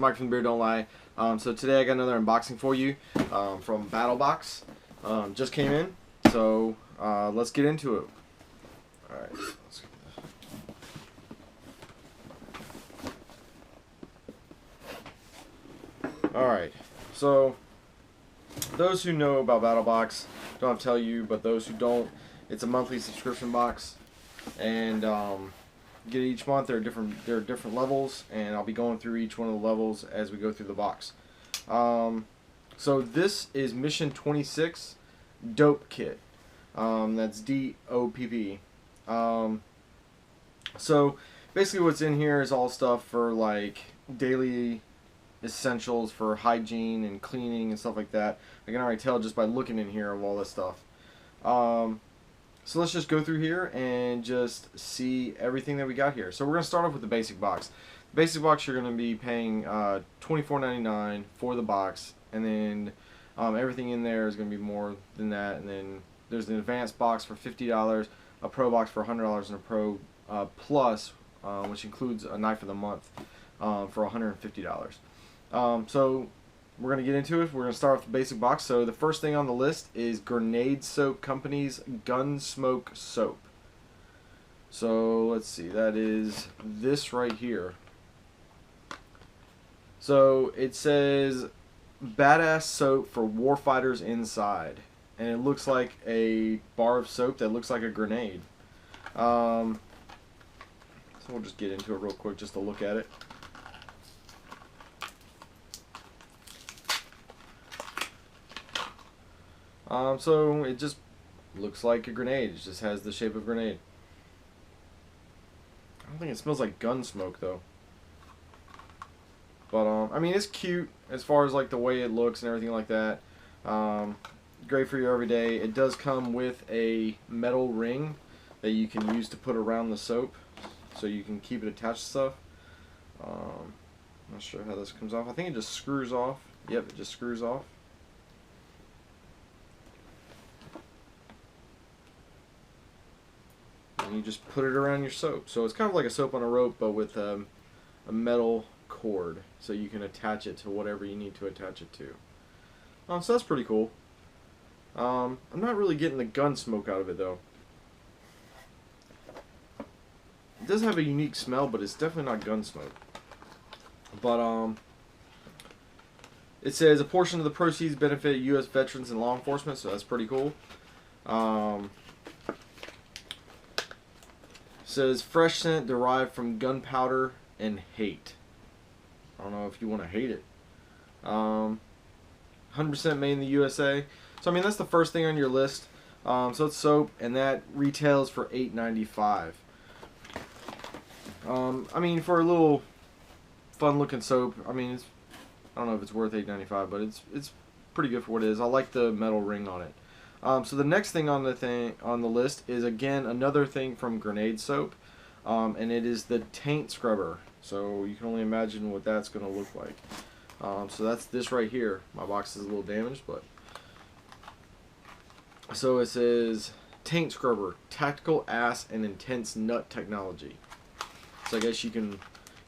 Mike from The Beard Don't Lie. So today I got another unboxing for you from Battlbox. Just came in, so let's get into it. Alright, let's get this. Alright, so those who know about Battlbox, don't have to tell you, but those who don't, it's a monthly subscription box, and get each month. There are different levels, and I'll be going through each one of the levels as we go through the box. So this is Mission 26 DOPP kit. That's DOPP. So basically what's in here is all stuff for like daily essentials for hygiene and cleaning and stuff like that. I can already tell just by looking in here of all this stuff. So let's just go through here and just see everything that we got here. So we're going to start off with the basic box. The basic box, you're going to be paying $24.99 for the box, and then everything in there is going to be more than that. And then there's an advanced box for $50, a pro box for $100, and a pro plus, which includes a knife of the month for $150. So we're going to get into it. We're going to start with the basic box. So the first thing on the list is Grenade Soap Company's Gunsmoke Soap. So let's see, that is this right here. So it says badass soap for warfighters inside, and it looks like a bar of soap that looks like a grenade. So we'll just get into it real quick just to look at it. So it just looks like a grenade. It just has the shape of a grenade. I don't think it smells like gun smoke though. But I mean, it's cute as far as like the way it looks and everything like that. Great for your everyday. It does come with a metal ring that you can use to put around the soap, so you can keep it attached to stuff. I'm not sure how this comes off. I think it just screws off. Yep, it just screws off. And you just put it around your soap. So it's kind of like a soap on a rope, but with a metal cord, so you can attach it to whatever you need to attach it to. So that's pretty cool. I'm not really getting the gun smoke out of it though. It does have a unique smell, but it's definitely not gun smoke. But it says a portion of the proceeds benefit U.S. veterans and law enforcement, so that's pretty cool. Says fresh scent derived from gunpowder and hate. I don't know if you want to hate it. 100% made in the USA. So I mean, that's the first thing on your list. So it's soap, and that retails for $8.95. I mean, for a little fun-looking soap, I mean, I don't know if it's worth $8.95, but it's pretty good for what it is. I like the metal ring on it. So the next thing on the list is again another thing from Grenade Soap, and it is the taint scrubber. So you can only imagine what that's going to look like. So that's this right here. My box is a little damaged, but so it says taint scrubber, tactical ass and intense nut technology. So I guess you can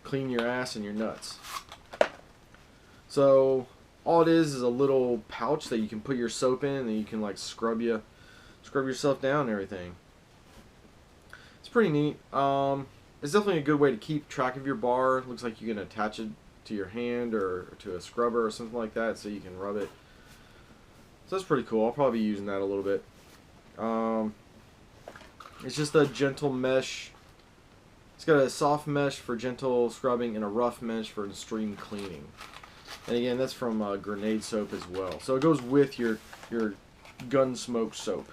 clean your ass and your nuts. So all it is a little pouch that you can put your soap in, and you can like scrub yourself down and everything. It's pretty neat. It's definitely a good way to keep track of your bar. It looks like you can attach it to your hand or to a scrubber or something like that, so you can rub it. So that's pretty cool. I'll probably be using that a little bit. It's just a gentle mesh. It's got a soft mesh for gentle scrubbing and a rough mesh for extreme cleaning. And again, that's from Grenade Soap as well. So it goes with your Gunsmoke soap.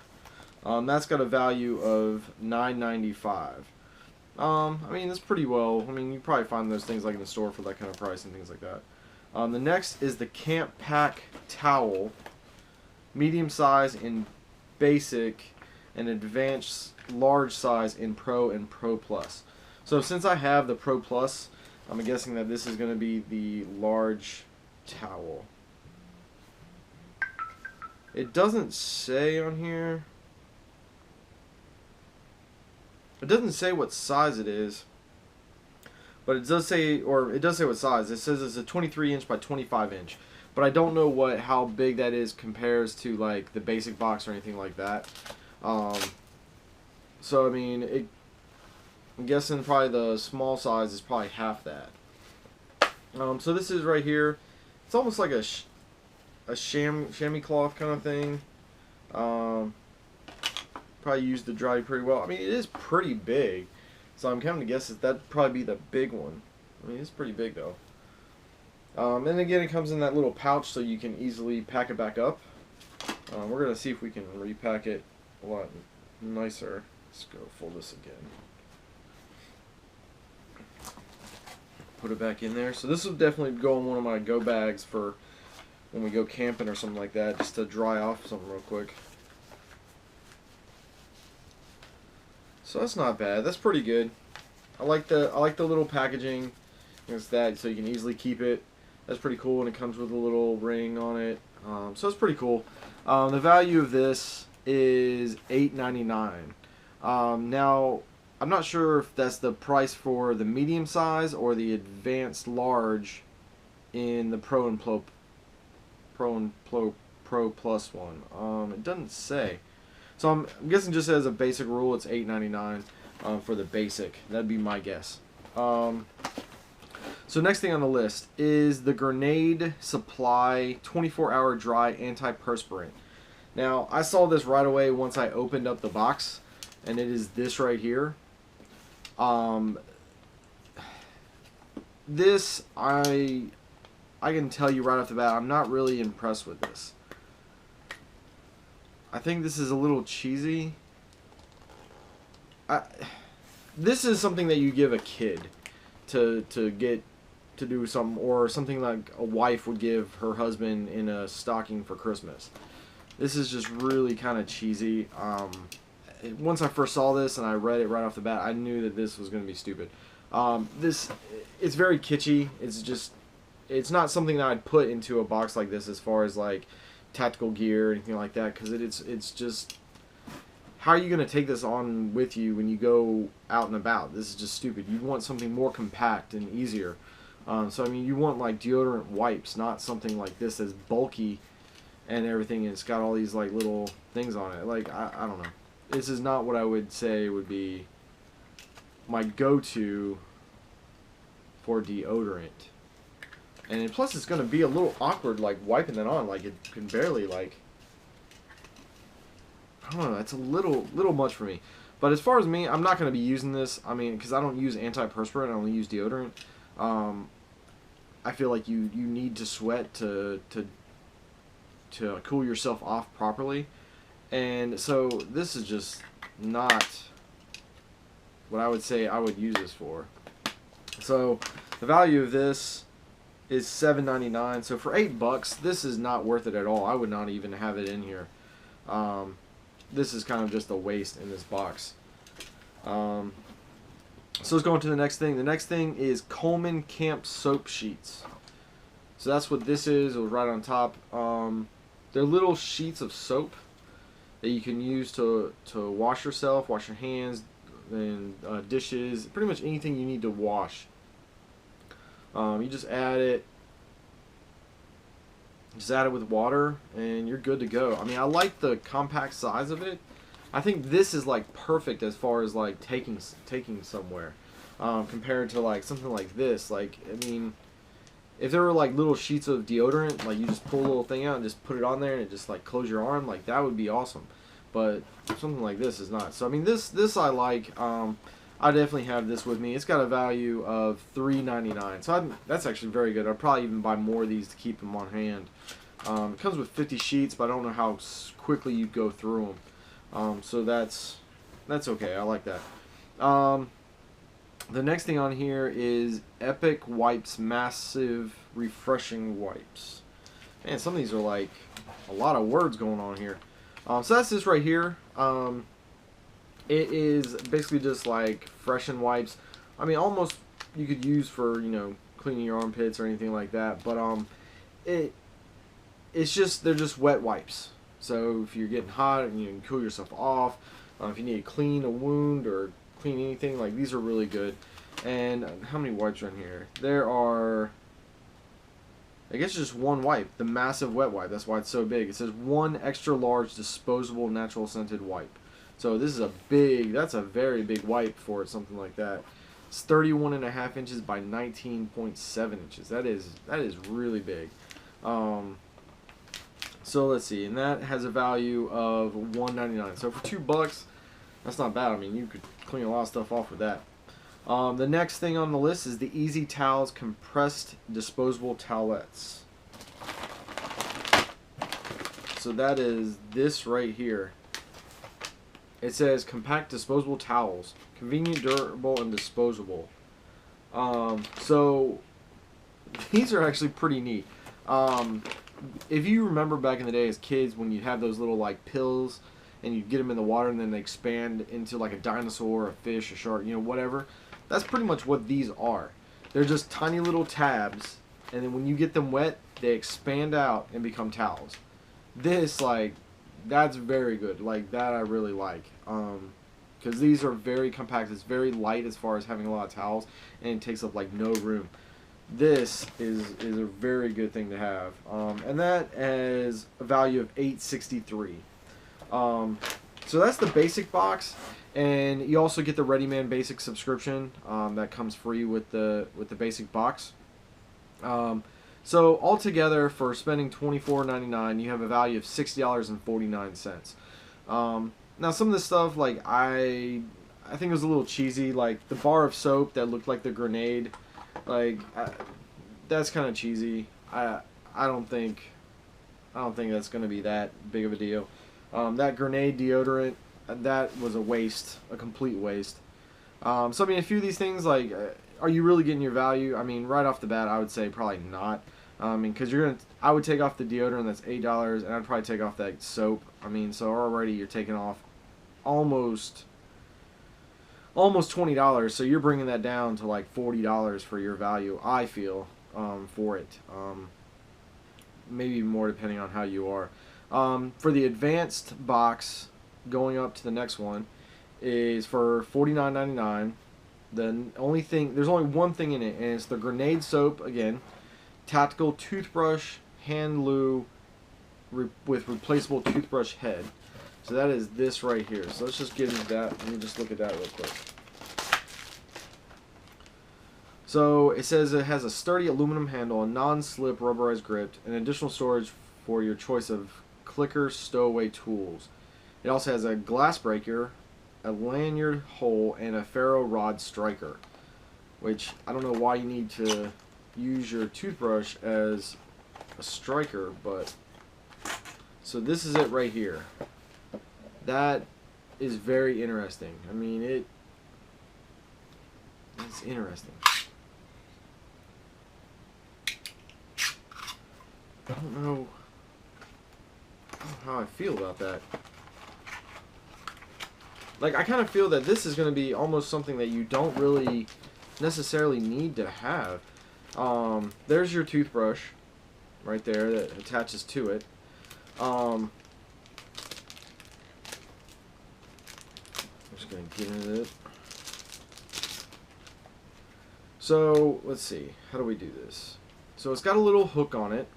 That's got a value of $9.95. I mean, that's pretty well. I mean, you probably find those things like in the store for that kind of price and things like that. The next is the Camp Pack Towel, medium size in basic, and advanced large size in Pro and Pro Plus. So since I have the Pro Plus, I'm guessing that this is going to be the large towel. It doesn't say on here. It doesn't say what size it is, but it does say, or it does say what size. It says it's a 23 inch by 25 inch, but I don't know how big that is compares to like the basic box or anything like that. So I mean, I'm guessing probably the small size is probably half that. So this is right here. It's almost like a chamois cloth kind of thing. Probably used to dry pretty well. I mean, it is pretty big, so I'm kind of guessing that'd probably be the big one. I mean, it's pretty big though. And again, it comes in that little pouch, so you can easily pack it back up. We're gonna see if we can repack it a lot nicer. Let's go fold this again. Put it back in there. So this will definitely go in one of my go bags for when we go camping or something like that, just to dry off something real quick. So that's not bad. That's pretty good. I like the little packaging. It's that, so you can easily keep it. That's pretty cool, and it comes with a little ring on it. So it's pretty cool. The value of this is $8.99. Now, I'm not sure if that's the price for the medium size or the advanced large in the Pro Plus one. It doesn't say. So I'm guessing just as a basic rule, it's $8.99 for the basic. That'd be my guess. So next thing on the list is the Grenade Supply 24-hour dry antiperspirant. Now, I saw this right away once I opened up the box, and it is this right here. This, I can tell you right off the bat, I'm not really impressed with this. I think this is a little cheesy. This is something that you give a kid to do something, or something like a wife would give her husband in a stocking for Christmas. This is just really kind of cheesy. Once I first saw this and I read it right off the bat, I knew that this was going to be stupid. It's very kitschy. It's not something that I'd put into a box like this as far as like tactical gear or anything like that, because it's just, how are you going to take this on with you when you go out and about? This is just stupid. You want something more compact and easier. So I mean, you want like deodorant wipes, not something like this that's bulky and everything, and it's got all these like little things on it. Like, I don't know. This is not what I would say would be my go-to for deodorant. And plus, it's going to be a little awkward, like, wiping it on. Like, it can barely, like, I don't know. It's a little much for me. But as far as me, I'm not going to be using this. I mean, because I don't use antiperspirant. I only use deodorant. I feel like you need to sweat to cool yourself off properly. And so this is just not what I would say I would use this for. So the value of this is $7.99. So for $8, this is not worth it at all. I would not even have it in here. This is kind of just a waste in this box. So let's go on to the next thing. The next thing is Coleman Camp Soap Sheets. So that's what this is. It was right on top. They're little sheets of soap that you can use to wash yourself, wash your hands, and dishes, pretty much anything you need to wash. You just add it with water, and you're good to go. I mean, I like the compact size of it. I think this is like perfect as far as like taking somewhere, compared to like something like this. Like, I mean, if there were like little sheets of deodorant, like you just pull a little thing out and just put it on there and it just like close your arm, like that would be awesome. But something like this is not. So I mean, this I like. I definitely have this with me. It's got a value of $3.99. So that's actually very good. I'd probably even buy more of these to keep them on hand. It comes with 50 sheets, but I don't know how quickly you go through them. So that's okay. I like that. The next thing on here is Epic Wipes Massive Refreshing Wipes. Man, some of these are like a lot of words going on here. So that's this right here. It is basically just like freshen wipes. I mean, almost you could use for, you know, cleaning your armpits or anything like that. But it's just, they're just wet wipes. So if you're getting hot and you can cool yourself off, if you need to clean a wound or clean anything, like these are really good. And how many wipes are in here? There are, I guess, just one wipe, the massive wet wipe. That's why it's so big. It says 1 extra large disposable natural scented wipe. So this is a big, that's a very big wipe for something like that. It's 31.5 inches by 19.7 inches. That is really big. So let's see, and that has a value of $1.99. So for $2, that's not bad. I mean, you could clean a lot of stuff off with that. The next thing on the list is the Easy Towels compressed disposable towelettes. So that is this right here. It says compact disposable towels, convenient, durable, and disposable. So these are actually pretty neat. If you remember back in the day as kids when you'd have those little like pills and you'd get them in the water and then they expand into like a dinosaur, a fish, a shark, you know, whatever. That's pretty much what these are. They're just tiny little tabs, and then when you get them wet, they expand out and become towels. This, like, that's very good. Like, that I really like. Because these are very compact. It's very light as far as having a lot of towels, and it takes up, like, no room. This is a very good thing to have. And that has a value of $8.63. So that's the basic box. And you also get the Ready Man Basic subscription that comes free with the basic box. So altogether, for spending $24.99, you have a value of $60.49. Now some of this stuff, like I think it was a little cheesy. Like the bar of soap that looked like the grenade, like that's kind of cheesy. I don't think that's gonna be that big of a deal. That grenade deodorant, that was a waste, a complete waste. So I mean, a few of these things, like, are you really getting your value? I mean, right off the bat, I would say probably not. I mean, because I would take off the deodorant, that's $8, and I'd probably take off that soap. I mean, so already you're taking off almost $20. So you're bringing that down to like $40 for your value, I feel, for it. Maybe more depending on how you are. For the advanced box, going up to the next one, is for $49.99. There's only one thing in it, and it's the grenade soap again, tactical toothbrush, hand loo, with replaceable toothbrush head. So that is this right here. So let's just get into that. Let me just look at that real quick. So it says it has a sturdy aluminum handle, a non-slip rubberized grip, and additional storage for your choice of clicker stowaway tools. It also has a glass breaker, a lanyard hole, and a ferro rod striker, which I don't know why you need to use your toothbrush as a striker, but so this is it right here. That is very interesting. I mean, it's interesting. I don't know how I feel about that. Like, I kind of feel that this is going to be almost something that you don't really necessarily need to have. There's your toothbrush right there that attaches to it. I'm just going to get into it. So, let's see. How do we do this? So, it's got a little hook on it.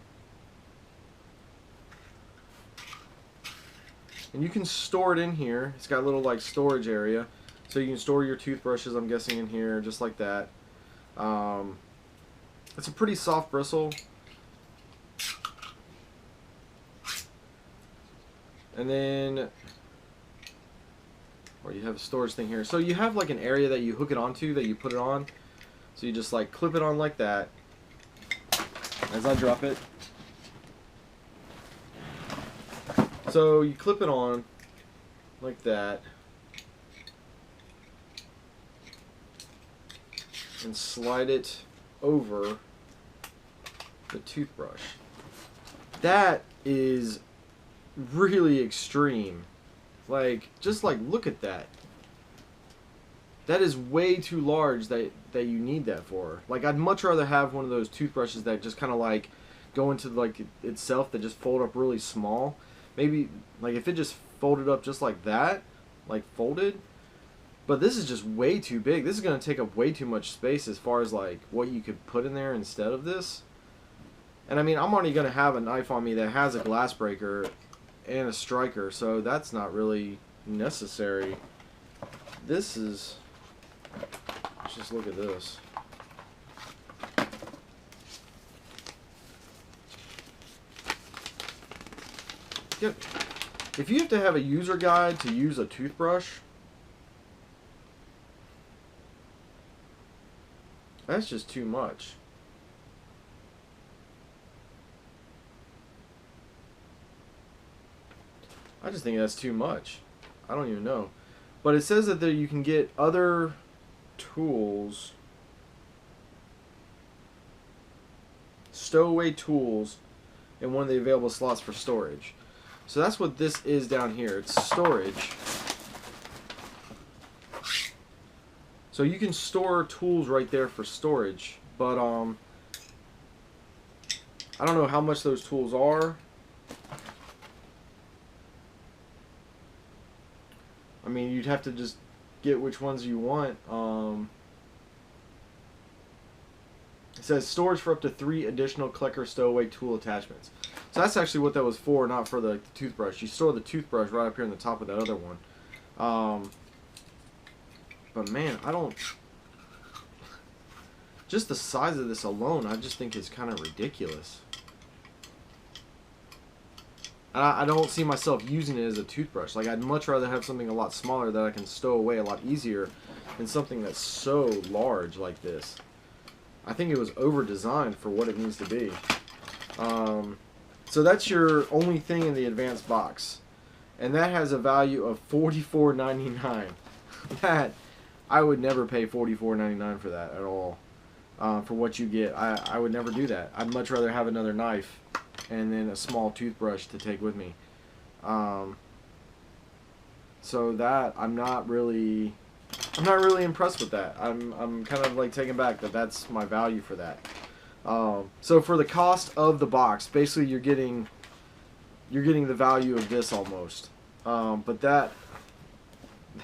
And you can store it in here. It's got a little like storage area. So you can store your toothbrushes, I'm guessing, in here, just like that. It's a pretty soft bristle. And then, or you have a storage thing here. So you have like an area that you hook it onto, that you put it on. So you just like clip it on like that. As I drop it. So you clip it on like that and slide it over the toothbrush. That is really extreme. Like, just like, look at that. That is way too large that you need that for. Like, I'd much rather have one of those toothbrushes that just kind of like go into like itself, that just fold up really small. Maybe, like, if it just folded up just like that, like folded, But this is just way too big. This is going to take up way too much space as far as like what you could put in there instead of this. And I mean, I'm already going to have a knife on me that has a glass breaker and a striker, so that's not really necessary. This is... Let's just look at this. If you have to have a user guide to use a toothbrush, that's just too much. I just think that's too much. I don't even know. But it says that there you can get other tools, stowaway tools, in one of the available slots for storage. So that's what this is down here. It's storage. So you can store tools right there for storage, but I don't know how much those tools are. I mean, you'd have to just get which ones you want. It says storage for up to 3 additional Klecker stowaway tool attachments. So that's actually what that was for, not for the toothbrush. You store the toothbrush right up here on the top of that other one. But man, I don't... Just the size of this alone, I just think is kind of ridiculous. I don't see myself using it as a toothbrush. Like, I'd much rather have something a lot smaller that I can stow away a lot easier than something that's so large like this. I think it was over-designed for what it needs to be. So that's your only thing in the advanced box. And that has a value of $44.99. That, I would never pay $44.99 for that at all. For what you get. I would never do that. I'd much rather have another knife and then a small toothbrush to take with me. So that, I'm not really impressed with that. I'm kind of like taken back that that's my value for that. So for the cost of the box, basically you're getting the value of this almost. But that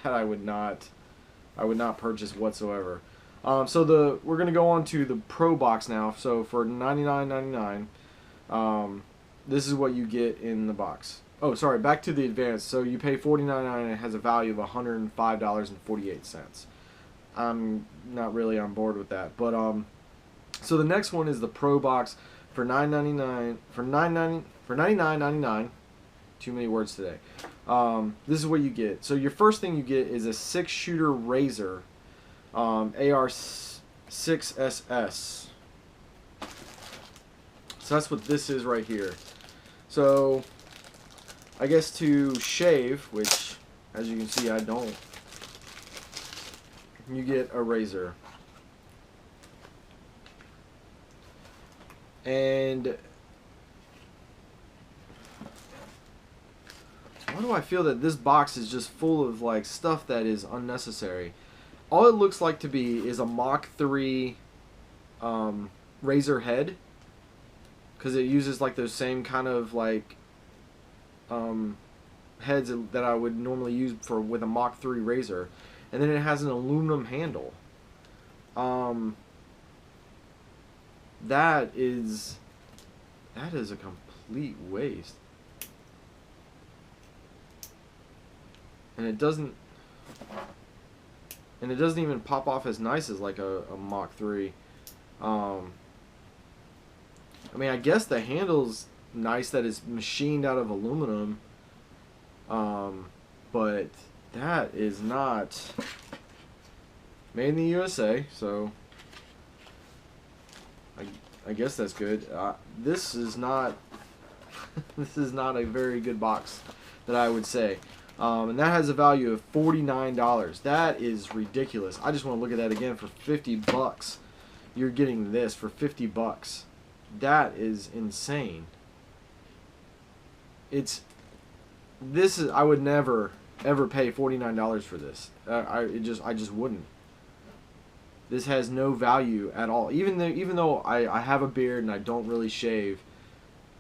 I would not purchase whatsoever. So we're gonna go on to the Pro box now. So for $99.99, this is what you get in the box. Oh, sorry, back to the advanced. So you pay $49.99 and it has a value of $105.48. I'm not really on board with that, but so the next one is the Pro box for $99.99. Too many words today. This is what you get. So your first thing you get is a 6-shooter razor, AR6SS. So that's what this is right here. So I guess to shave, which as you can see I don't, you get a razor. And why do I feel that this box is just full of like stuff that is unnecessary? All it looks like to be is a Mach 3 razor head, because it uses like those same kind of like heads that I would normally use with a Mach 3 razor, and then it has an aluminum handle. That is a complete waste, and it doesn't even pop off as nice as like a Mach 3. I mean, I guess the handle's nice that it's machined out of aluminum, but that is not made in the USA, so I guess that's good. This is not this is not a very good box that I would say. And that has a value of $49. That is ridiculous. I just want to look at that again. For 50 bucks, you're getting this for 50 bucks. That is insane. I would never ever pay $49 for this. I just wouldn't. This has no value at all. Even though I have a beard and I don't really shave,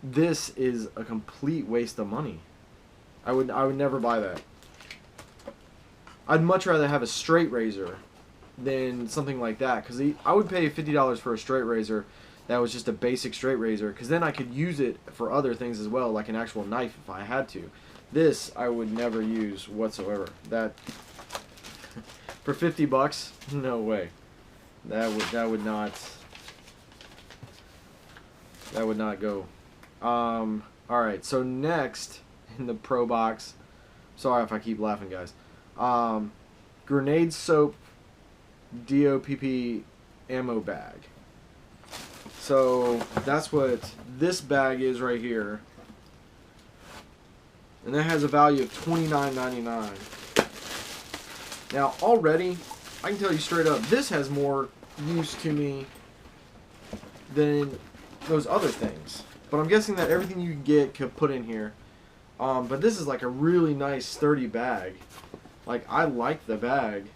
this is a complete waste of money. I would never buy that. I'd much rather have a straight razor than something like that, because I would pay $50 for a straight razor that was just a basic straight razor, because then I could use it for other things as well, like an actual knife if I had to. This I would never use whatsoever. That for $50, no way. That would not go. All right, so next in the Pro box, sorry if I keep laughing, guys. Grenade soap DOPP ammo bag. So that's what this bag is right here, and that has a value of $29.99. Now already, I can tell you straight up, this has more use to me than those other things. But I'm guessing that everything you can get could put in here. But this is like a really nice sturdy bag. Like, I like the bag,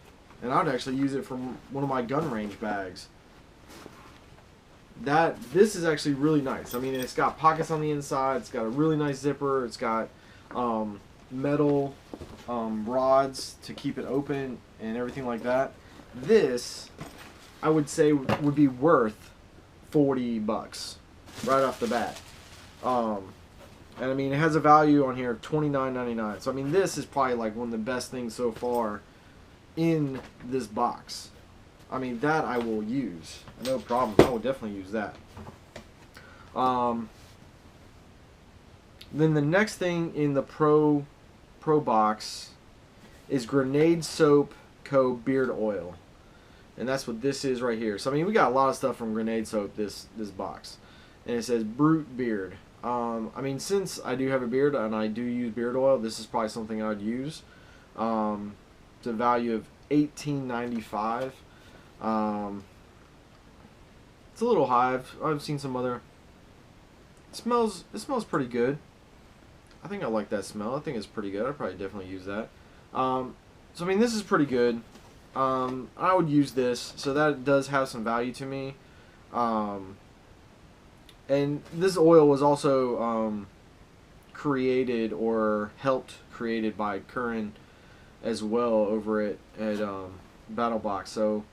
and I'd actually use it for one of my gun range bags. This is actually really nice. I mean, it's got pockets on the inside. It's got a really nice zipper. It's got metal rods to keep it open and everything like that. This, I would say, would be worth $40 right off the bat. And I mean, it has a value on here of $29.99. So I mean, this is probably like one of the best things so far in this box. I mean, that I will use, no problem. I will definitely use that. Then the next thing in the Pro box is Grenade Soap Co. Beard Oil, and that's what this is right here. So I mean, we got a lot of stuff from Grenade Soap this box, and it says Brute Beard. I mean, since I do have a beard and I do use beard oil, this is probably something I'd use. It's a value of $18.95. It's a little high. I've seen some other. It smells pretty good. I think I like that smell. I think it's pretty good. I'd probably definitely use that. So I mean, this is pretty good. I would use this. So that does have some value to me. And this oil was also created or helped created by Curran as well over at Battlebox. So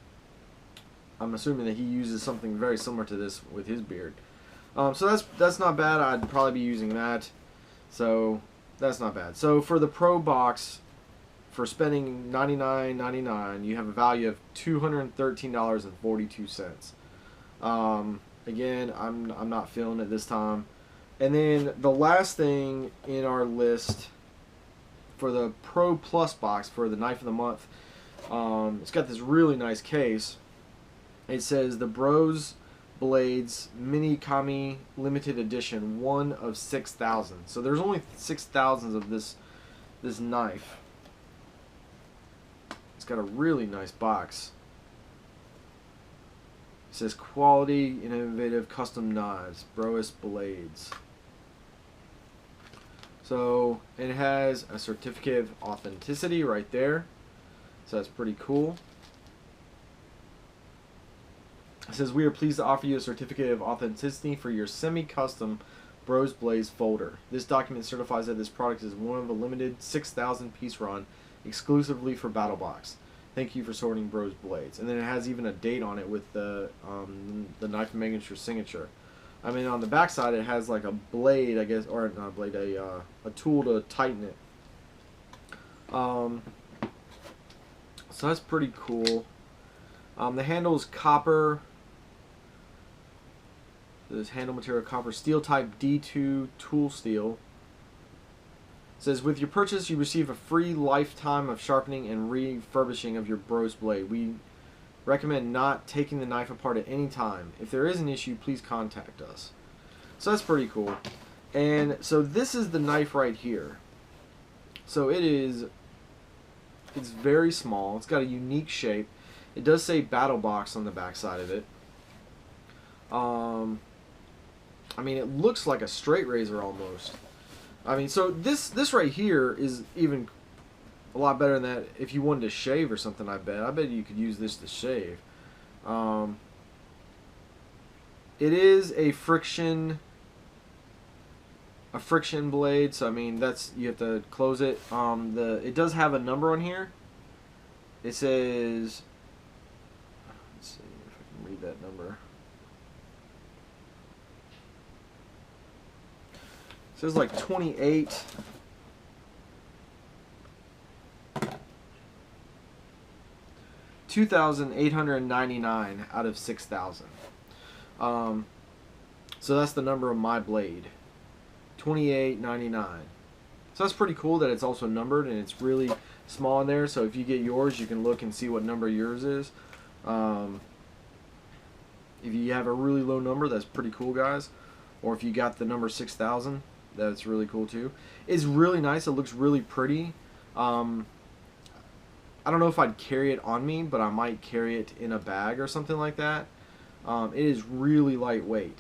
I'm assuming that he uses something very similar to this with his beard. So that's not bad. I'd probably be using that. So that's not bad. So for the Pro box, for spending $99.99, you have a value of $213.42. Again, I'm not feeling it this time. And then the last thing in our list for the Pro Plus box for the Knife of the Month, it's got this really nice case. It says the Bros Blades Mini Kami Limited Edition, 1 of 6,000. So there's only 6,000 of this knife. It's got a really nice box. It says quality, innovative, custom knives, Brois Blades. So it has a certificate of authenticity right there. So that's pretty cool. It says we are pleased to offer you a certificate of authenticity for your semi-custom Bros Blades folder. This document certifies that this product is one of a limited 6,000 piece run exclusively for Battlebox. Thank you for sorting Bros Blades. And then it has even a date on it with the Knife Magnitude signature. I mean, on the back side it has like a blade, I guess, or not a blade, a tool to tighten it. So that's pretty cool. The handle is copper. This handle material copper, steel type D2 tool steel. It says, with your purchase, you receive a free lifetime of sharpening and refurbishing of your Bros blade. We recommend not taking the knife apart at any time. If there is an issue, please contact us. So that's pretty cool. And so this is the knife right here. So it's very small. It's got a unique shape. It does say Battlebox on the back side of it. I mean, it looks like a straight razor almost. I mean, so this right here is even a lot better than that if you wanted to shave or something, I bet you could use this to shave. It is a friction blade, so I mean, you have to close it. It does have a number on here. It says, let's see if I can read that number. It says like 28. $2,899 out of 6,000. So that's the number of my blade. $28.99. So that's pretty cool that it's also numbered and it's really small in there. So if you get yours, you can look and see what number yours is. If you have a really low number, that's pretty cool, guys. Or if you got the number 6,000, that's really cool too. It's really nice. It looks really pretty. I don't know if I'd carry it on me, but I might carry it in a bag or something like that. It is really lightweight.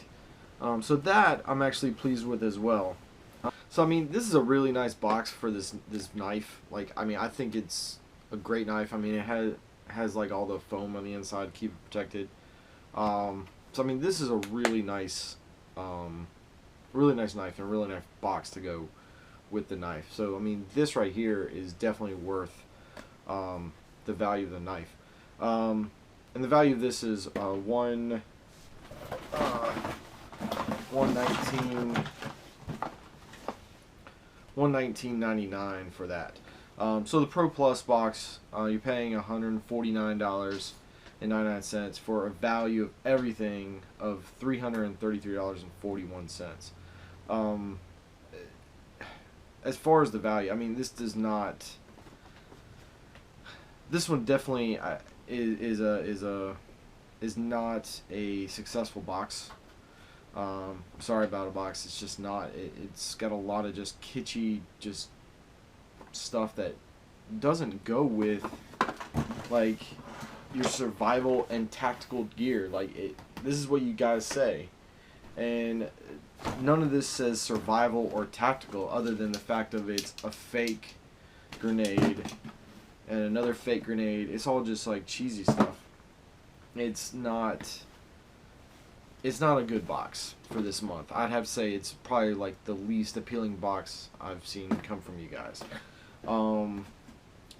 So that I'm actually pleased with as well. So I mean, this is a really nice box for this knife. Like, I mean, I think it's a great knife. I mean, it has like all the foam on the inside to keep it protected. So I mean, this is a really nice knife and a really nice box to go with the knife. So I mean, this right here is definitely worth the value of the knife. And the value of this is $119.99 for that. So the Pro Plus box, you're paying $149.99 for a value of everything of $333.41. As far as the value, I mean, this does not. This one definitely is not a successful box. Sorry about a box. It's just not. It's got a lot of just kitschy, just stuff that doesn't go with like your survival and tactical gear. Like this is what you guys say, and none of this says survival or tactical, other than the fact of it's a fake grenade and another fake grenade. It's all just like cheesy stuff. It's not a good box for this month. I'd have to say it's probably like the least appealing box I've seen come from you guys.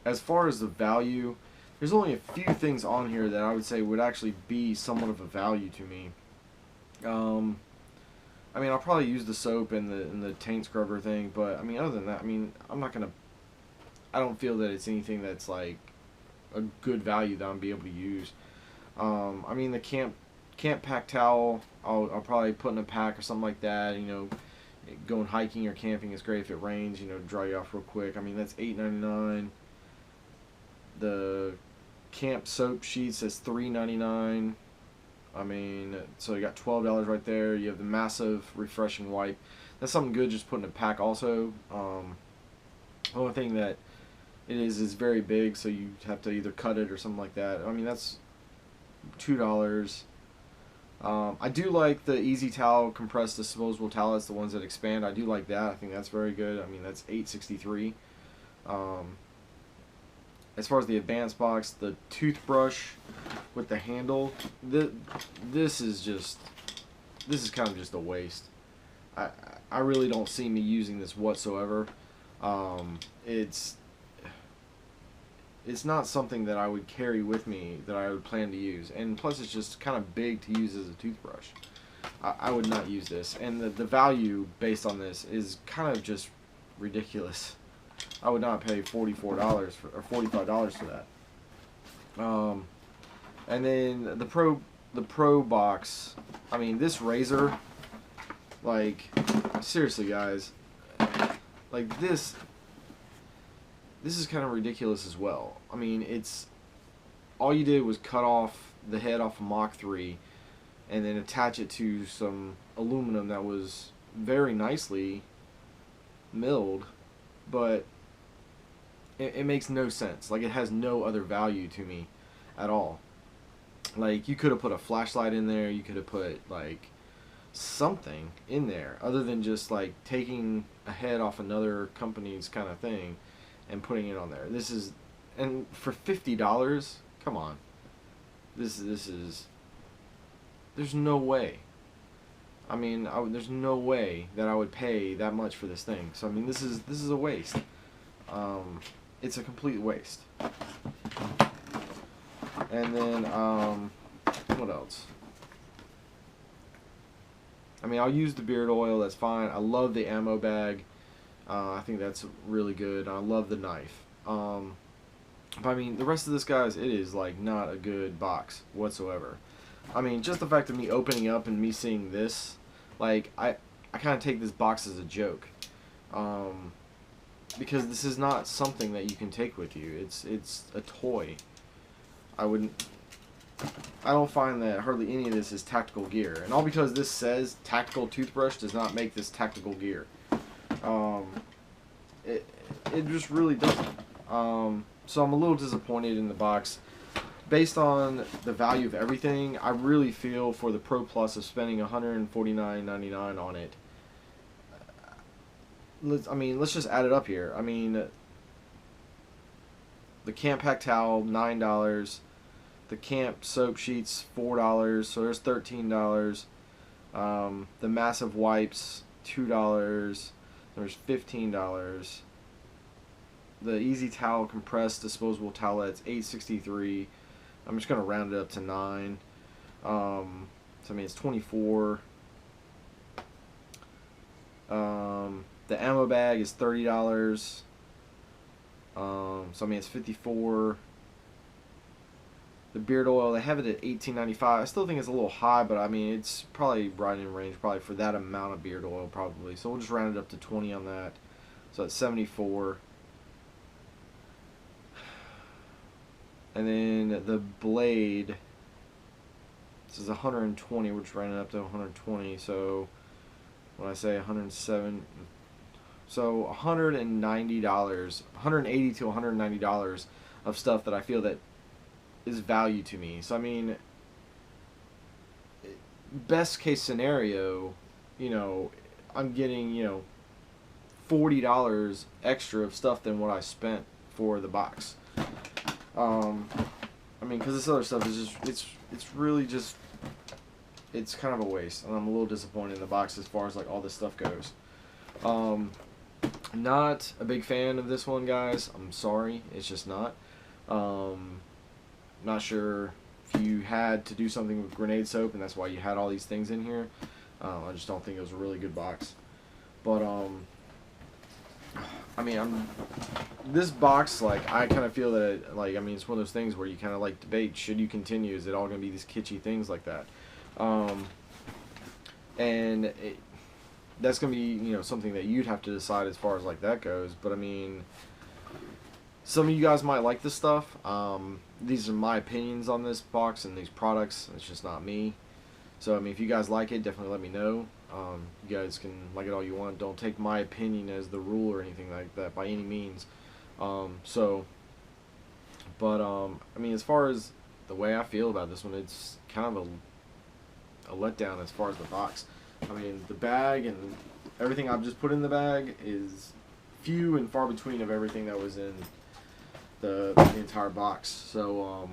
As far as the value, there's only a few things on here that I would say would actually be somewhat of a value to me. I mean, I'll probably use the soap and the taint scrubber thing, but I mean, other than that, I mean, I don't feel that it's anything that's like a good value that I'm be able to use. I mean, the camp pack towel, I'll probably put in a pack or something like that. You know, going hiking or camping is great if it rains. You know, to dry you off real quick. I mean, that's $8.99. The camp soap sheet says $3.99. I mean, so you got $12 right there. You have the massive refreshing wipe. That's something good just put in a pack also. The only thing that it is very big, so you have to either cut it or something like that. I mean, that's $2. I do like the Easy Towel compressed disposable towelettes, the ones that expand. I do like that. I think that's very good. I mean, that's $8.63. As far as the advanced box, the toothbrush with the handle, this is kind of just a waste. I really don't see me using this whatsoever. It's not something that I would carry with me that I would plan to use, and plus it's just kind of big to use as a toothbrush. I would not use this, and the value based on this is kind of just ridiculous. I would not pay $44 or $45 for that. And then the Pro box. I mean, this razor, like, seriously, guys, like this is kind of ridiculous as well. I mean, it's all you did was cut off the head off a Mach 3 and then attach it to some aluminum that was very nicely milled, but it makes no sense. Like, it has no other value to me at all. Like, you could have put a flashlight in there, you could have put like something in there other than just like taking a head off another company's kind of thing and putting it on there. And for $50, come on. This is there's no way. I mean, there's no way that I would pay that much for this thing. So I mean, this is a waste. It's a complete waste. And then, what else? I mean, I'll use the beard oil, that's fine. I love the ammo bag. I think that's really good. I love the knife. But I mean, the rest of this, guys, it is like not a good box whatsoever. I mean, just the fact of me opening up and me seeing this, like, I kind of take this box as a joke. Because this is not something that you can take with you. It's a toy. I don't find that hardly any of this is tactical gear. And all because this says tactical toothbrush does not make this tactical gear. It just really doesn't. So I'm a little disappointed in the box. Based on the value of everything, I really feel for the Pro Plus of spending $149.99 on it. Let's just add it up here. I mean, the Camp Pack Towel, $9. The Camp Soap Sheets, $4, so there's $13. The Massive Wipes, $2. There's $15. The Easy Towel Compressed Disposable Towelettes, $8.63. I'm just gonna round it up to $9. So I mean it's $24. The ammo bag is $30. So I mean it's $54. The beard oil, they have it at $18.95. I still think it's a little high, but I mean it's probably right in range, probably for that amount of beard oil, probably. So we'll just round it up to 20 on that. So that's $74. And then the blade, this is $120. We're just rounding it up to $120. So when I say $107, so $190, $180 to $190 of stuff that I feel that is value to me. So I mean, best case scenario, you know, I'm getting, you know, $40 extra of stuff than what I spent for the box. I mean, because this other stuff is just, it's really just, it's kind of a waste, and I'm a little disappointed in the box as far as like all this stuff goes. Not a big fan of this one, guys. I'm sorry, it's just not. Not sure if you had to do something with grenade soap and that's why you had all these things in here. I just don't think it was a really good box. But I mean, this box, like, I kind of feel that it, like, I mean, it's one of those things where you kind of like debate, should you continue? Is it all going to be these kitschy things like that? And that's going to be, you know, something that you'd have to decide as far as like that goes. But I mean, some of you guys might like this stuff. These are my opinions on this box and these products. It's just not me. So I mean, if you guys like it, definitely let me know. You guys can like it all you want. Don't take my opinion as the rule or anything like that by any means. I mean, as far as the way I feel about this one, it's kind of a letdown as far as the box. I mean, the bag and everything I've just put in the bag is few and far between of everything that was in the entire box. So,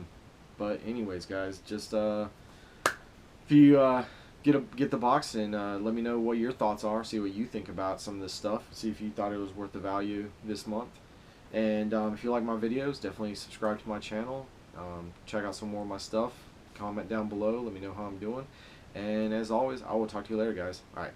but anyways, guys, just if you get the box and let me know what your thoughts are. See what you think about some of this stuff. See if you thought it was worth the value this month. And if you like my videos, definitely subscribe to my channel. Check out some more of my stuff. Comment down below. Let me know how I'm doing. And as always, I will talk to you later, guys. All right.